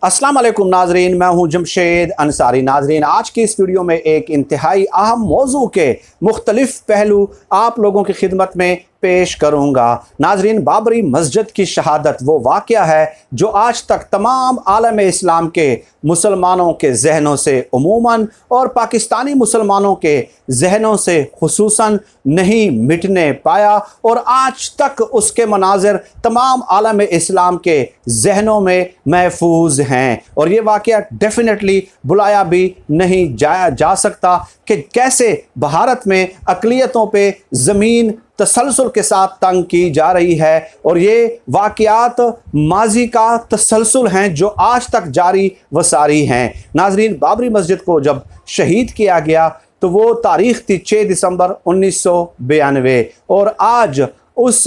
अस्सलाम वालेकुम नाजरीन, मैं हूं जमशेद अंसारी। नाजरीन, आज की इस वीडियो में एक इंतहाई अहम मौजू के मुख्तलिफ पहलू आप लोगों की खिदमत में पेश करूँगा। नाजरीन, बाबरी मस्जिद की शहादत वो वाक़या है जो आज तक तमाम आलम इस्लाम के मुसलमानों के जहनों से उमूमन और पाकिस्तानी मुसलमानों के जहनों से खुसूसन नहीं मिटने पाया और आज तक उसके मनाजिर तमाम आलम इस्लाम के जहनों में महफूज हैं। और ये वाक़या डेफिनेटली बुलाया भी नहीं जाया जा सकता कि कैसे भारत में अक़लियतों पे ज़मीन तसलसल के साथ तंग की जा रही है। और ये वाक़यात माजी का तसलसल हैं जो आज तक जारी व सारी हैं। नाजरीन, बाबरी मस्जिद को जब शहीद किया गया तो वो तारीख़ थी 6 दिसंबर 1992 और आज उस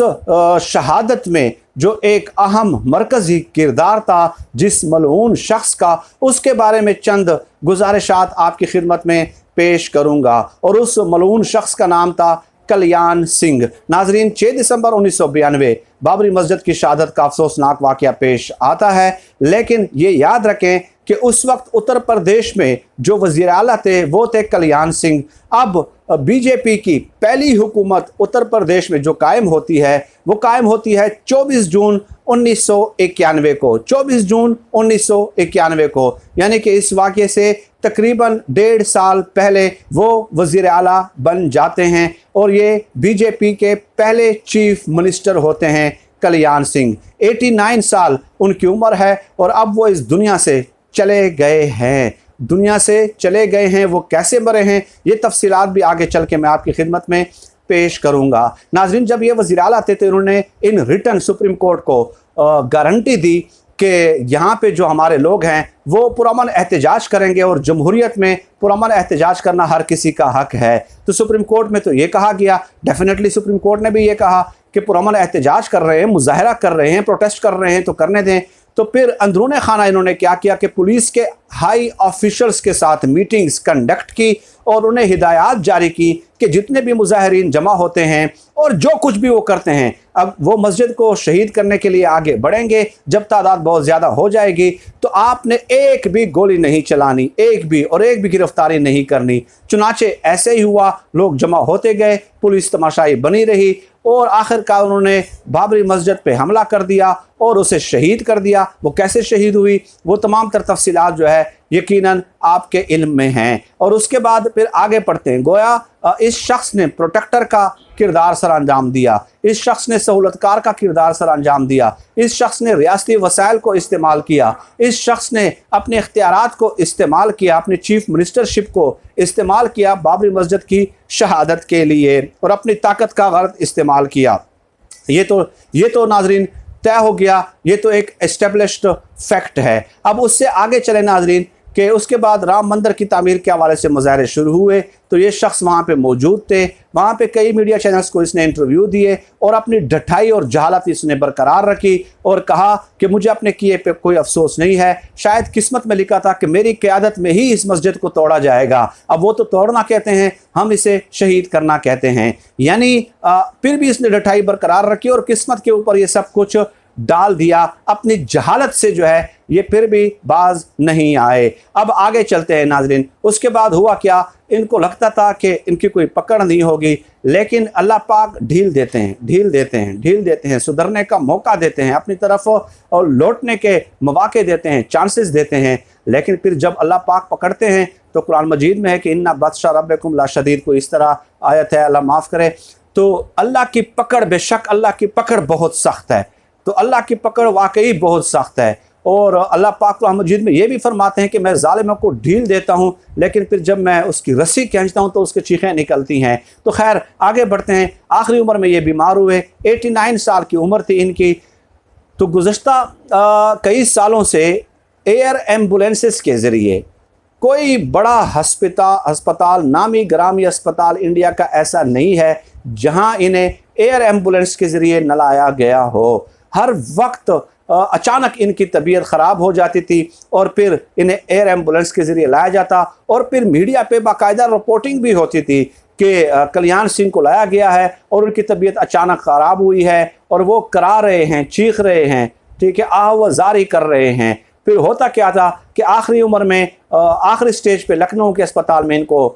शहादत में जो एक अहम मरकज़ी किरदार था जिस मलऊन शख्स का, उसके बारे में चंद गुजारिशात आपकी खिदमत में पेश करूँगा। और उस मलऊन शख्स का नाम था कल्याण सिंह। नाजरीन, 6 दिसंबर 1992 बाबरी मस्जिद की शहादत का अफसोसनाक वाक़या पेश आता है, लेकिन ये याद रखें कि उस वक्त उत्तर प्रदेश में जो वज़ीर आला थे वो थे कल्याण सिंह। अब बीजेपी की पहली हुकूमत उत्तर प्रदेश में जो कायम होती है वो कायम होती है 24 जून 1991 को, 24 जून 1991 को, यानी कि इस वाक़े से तकरीबन 1.5 साल पहले वो वज़ीर आला बन जाते हैं और ये बीजेपी के पहले चीफ मिनिस्टर होते हैं कल्याण सिंह। 89 साल उनकी उम्र है और अब वो इस दुनिया से चले गए हैं। दुनिया से चले गए हैं, वो कैसे मरे हैं ये तफसीलात भी आगे चल के मैं आपकी खिदमत में पेश करूंगा। नाजरीन, जब ये वज़ीर आला थे तो इन्होंने इन रिटर्न सुप्रीम कोर्ट को गारंटी दी कि यहाँ पे जो हमारे लोग हैं वो पुरअमन एहतजाज करेंगे और जमहूरियत में पुरअमन एहतजाज करना हर किसी का हक है। तो सुप्रीम कोर्ट में तो ये कहा गया, डेफिनेटली सुप्रीम कोर्ट ने भी ये कहा कि पुरअमन एहतजाज कर रहे हैं, मुजाहरा कर रहे हैं, प्रोटेस्ट कर रहे हैं तो करने दें। तो फिर अंदरूने खाना इन्होंने क्या किया कि पुलिस के हाई ऑफिशल्स के साथ मीटिंग्स कंडक्ट की और उन्हें हिदायत जारी की कि जितने भी मुजाहिरीन जमा होते हैं और जो कुछ भी वो करते हैं, अब वो मस्जिद को शहीद करने के लिए आगे बढ़ेंगे। जब तादाद बहुत ज़्यादा हो जाएगी तो आपने एक भी गोली नहीं चलानी, एक भी गिरफ्तारी नहीं करनी। चुनाचे ऐसे ही हुआ, लोग जमा होते गए, पुलिस तमाशाई बनी रही और आखिरकार उन्होंने बाबरी मस्जिद पे हमला कर दिया और उसे शहीद कर दिया। वो कैसे शहीद हुई वो तमाम तर तफसीलात जो है यकीनन आपके इल्म में हैं। और उसके बाद फिर आगे पढ़ते हैं। गोया इस शख्स ने प्रोटेक्टर का किरदार सर अंजाम दिया, इस शख्स ने सहूलतकार का किरदार सर अंजाम दिया, इस शख्स ने रियासती वसाइल को इस्तेमाल किया, इस शख्स ने अपने इख्तियारात को इस्तेमाल किया, अपनी चीफ मिनिस्टरशिप को इस्तेमाल किया बाबरी मस्जिद की शहादत के लिए और अपनी ताकत का गलत इस्तेमाल किया। ये तो नाजरीन तय हो गया, ये तो एक एस्टेब्लिश्ड फैक्ट है। अब उससे आगे चले नाजरीन कि उसके बाद राम मंदिर की तामीर के हवाले से मुजाहरे शुरू हुए तो ये शख्स वहाँ पे मौजूद थे। वहाँ पे कई मीडिया चैनल्स को इसने इंटरव्यू दिए और अपनी ढठाई और जहालत इसने बरकरार रखी और कहा कि मुझे अपने किए पे कोई अफसोस नहीं है, शायद किस्मत में लिखा था कि मेरी क़यादत में ही इस मस्जिद को तोड़ा जाएगा। अब वो तो तोड़ना कहते हैं, हम इसे शहीद करना कहते हैं। यानी फिर भी इसने ढठाई बरकरार रखी और किस्मत के ऊपर ये सब कुछ डाल दिया। अपनी जहालत से जो है ये फिर भी बाज नहीं आए। अब आगे चलते हैं नाजरीन। उसके बाद हुआ क्या, इनको लगता था कि इनकी कोई पकड़ नहीं होगी, लेकिन अल्लाह पाक ढील देते हैं, सुधरने का मौका देते हैं, अपनी तरफ और लौटने के मौके देते हैं, चांसेस देते हैं। लेकिन फिर जब अल्लाह पाक पकड़ते हैं तो कुरान मजीद में है कि इन्ना बत्शा रब्बिकुम ला शदीद, को इस तरह आयत है, अल्लाह माफ़ करे। तो अल्लाह की पकड़, बेशक अल्लाह की पकड़ बहुत सख्त है। तो अल्लाह की पकड़ वाकई बहुत सख्त है। और अल्लाह पाक कुरान मजीद में ये भी फरमाते हैं कि मैं ज़ालिमों को ढील देता हूँ, लेकिन फिर जब मैं उसकी रस्सी खींचता हूँ तो उसकी चीखें निकलती हैं। तो खैर आगे बढ़ते हैं। आखिरी उम्र में ये बीमार हुए, 89 साल की उम्र थी इनकी। तो गुज़श्ता कई सालों से एयर एम्बुलेंसेस के ज़रिए कोई बड़ा हस्पताल, नामी ग्रामी अस्पताल इंडिया का ऐसा नहीं है जहाँ इन्हें एयर एम्बुलेंस के ज़रिए न लाया गया हो। हर वक्त अचानक इनकी तबीयत ख़राब हो जाती थी और फिर इन्हें एयर एम्बुलेंस के ज़रिए लाया जाता और फिर मीडिया पे बाकायदा रिपोर्टिंग भी होती थी कि कल्याण सिंह को लाया गया है और उनकी तबीयत अचानक ख़राब हुई है और वो करा रहे हैं, चीख रहे हैं, ठीक है, आवाज़ारी कर रहे हैं। फिर होता क्या था कि आखिरी उम्र में आखिरी स्टेज पे लखनऊ के अस्पताल में इनको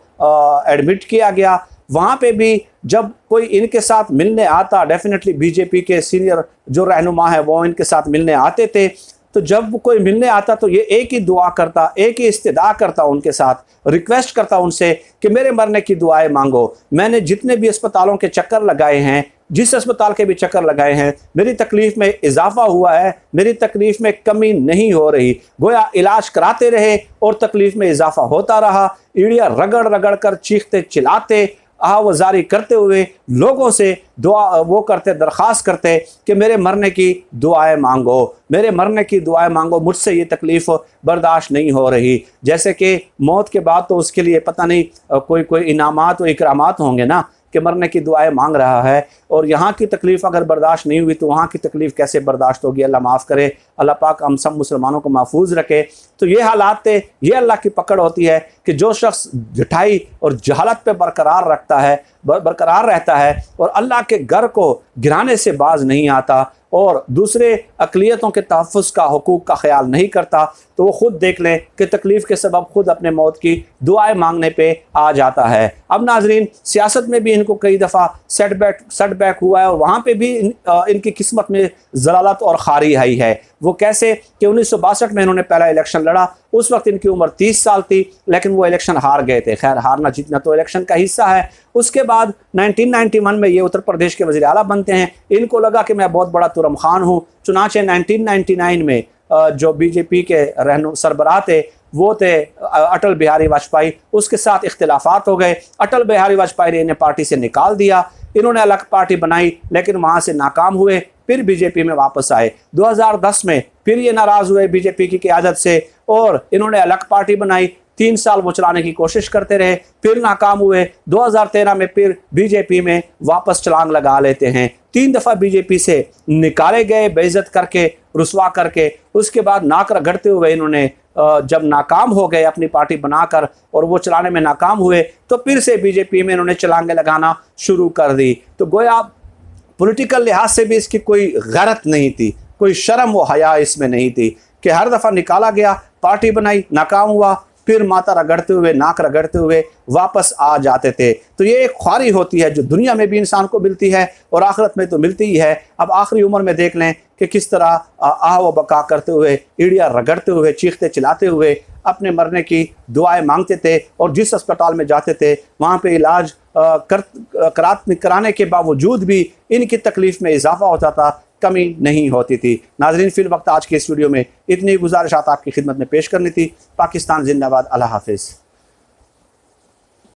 एडमिट किया गया। वहाँ पे भी जब कोई इनके साथ मिलने आता, डेफिनेटली बीजेपी के सीनियर जो रहनुमा है वो इनके साथ मिलने आते थे, तो जब कोई मिलने आता तो ये एक ही दुआ करता, एक ही इस्तिदा करता, उनके साथ रिक्वेस्ट करता उनसे कि मेरे मरने की दुआएं मांगो। मैंने जितने भी अस्पतालों के चक्कर लगाए हैं, जिस अस्पताल के भी चक्कर लगाए हैं, मेरी तकलीफ़ में इजाफा हुआ है, मेरी तकलीफ़ में कमी नहीं हो रही। गोया इलाज कराते रहे और तकलीफ़ में इजाफा होता रहा। ईड़िया रगड़ रगड़ कर चीखते चिल्लाते आवाजारी करते हुए लोगों से दुआ वो करते, दरख्वास्त करते कि मेरे मरने की दुआएं मांगो, मेरे मरने की दुआएं मांगो, मुझसे ये तकलीफ़ बर्दाश्त नहीं हो रही। जैसे कि मौत के बाद तो उसके लिए पता नहीं कोई इनामात व इकरामात होंगे ना, कि मरने की दुआएं मांग रहा है, और यहाँ की तकलीफ़ अगर बर्दाश्त नहीं हुई तो वहाँ की तकलीफ़ कैसे बर्दाश्त होगी। अल्लाह माफ़ करे, अल्लाह पाक हम सब मुसलमानों को महफूज रखे। तो ये हालात थे, ये अल्लाह की पकड़ होती है कि जो शख्स झठाई और जहालत पे बरकरार रहता है और अल्लाह के घर को गिराने से बाज नहीं आता और दूसरे अक़लियतों के तहफ़्फ़ुज़ का, हुकूक़ का ख्याल नहीं करता, तो वो ख़ुद देख लें कि तकलीफ़ के सबब ख़ुद अपने मौत की दुआएं मांगने पे आ जाता है। अब नाज़रीन, सियासत में भी इनको कई दफ़ा सेटबैक हुआ है और वहाँ पे भी इनकी किस्मत में ज़लालत और खारी आई है। वो कैसे कि 1962 में इन्होंने पहला इलेक्शन लड़ा, उस वक्त इनकी उम्र 30 साल थी, लेकिन वो इलेक्शन हार गए थे। खैर, हारना जीतना तो इलेक्शन का हिस्सा है। उसके बाद 1991 में ये उत्तर प्रदेश के वज़ीर आला बनते हैं। इनको लगा कि मैं बहुत बड़ा तुरम खान हूँ, चुनाचे 1999 में जो बीजेपी के सरबराह थे वो थे अटल बिहारी वाजपेयी, उसके साथ इख्तिलाफात हो गए। अटल बिहारी वाजपेयी ने इन्हें पार्टी से निकाल दिया, इन्होंने अलग पार्टी बनाई, लेकिन वहाँ से नाकाम हुए, फिर बीजेपी में वापस आए। 2010 में फिर ये नाराज़ हुए बीजेपी की क़यादत से और इन्होंने अलग पार्टी बनाई। 3 साल वो चलाने की कोशिश करते रहे, फिर नाकाम हुए। 2013 में फिर बीजेपी में वापस छलांग लगा लेते हैं। 3 दफ़ा बीजेपी से निकाले गए, बेइज्जत करके, रुसवा करके। उसके बाद नाक रगड़ते हुए इन्होंने जब नाकाम हो गए अपनी पार्टी बनाकर और वो चलाने में नाकाम हुए, तो फिर से बीजेपी में इन्होंने छलांगे लगाना शुरू कर दी। तो गोया पॉलिटिकल लिहाज से भी इसकी कोई गैरत नहीं थी, कोई शर्म व हया इसमें नहीं थी कि हर दफ़ा निकाला गया, पार्टी बनाई, नाकाम हुआ, फिर माथा रगड़ते हुए, नाक रगड़ते हुए वापस आ जाते थे। तो ये एक ख्वारी होती है जो दुनिया में भी इंसान को मिलती है और आखिरत में तो मिलती ही है। अब आखिरी उम्र में देख लें कि किस तरह आह व बका करते हुए, ईड़िया रगड़ते हुए, चीखते चिल्लाते हुए अपने मरने की दुआएं मांगते थे और जिस अस्पताल में जाते थे वहाँ पे इलाज कराने के बावजूद भी इनकी तकलीफ़ में इजाफा होता था, कमी नहीं होती थी। नाज़रीन, फिल वक्त आज के इस वीडियो में इतनी गुजारिशात आपकी खिदमत में पेश करनी थी। पाकिस्तान जिंदाबाद। अल्लाह हाफिज़।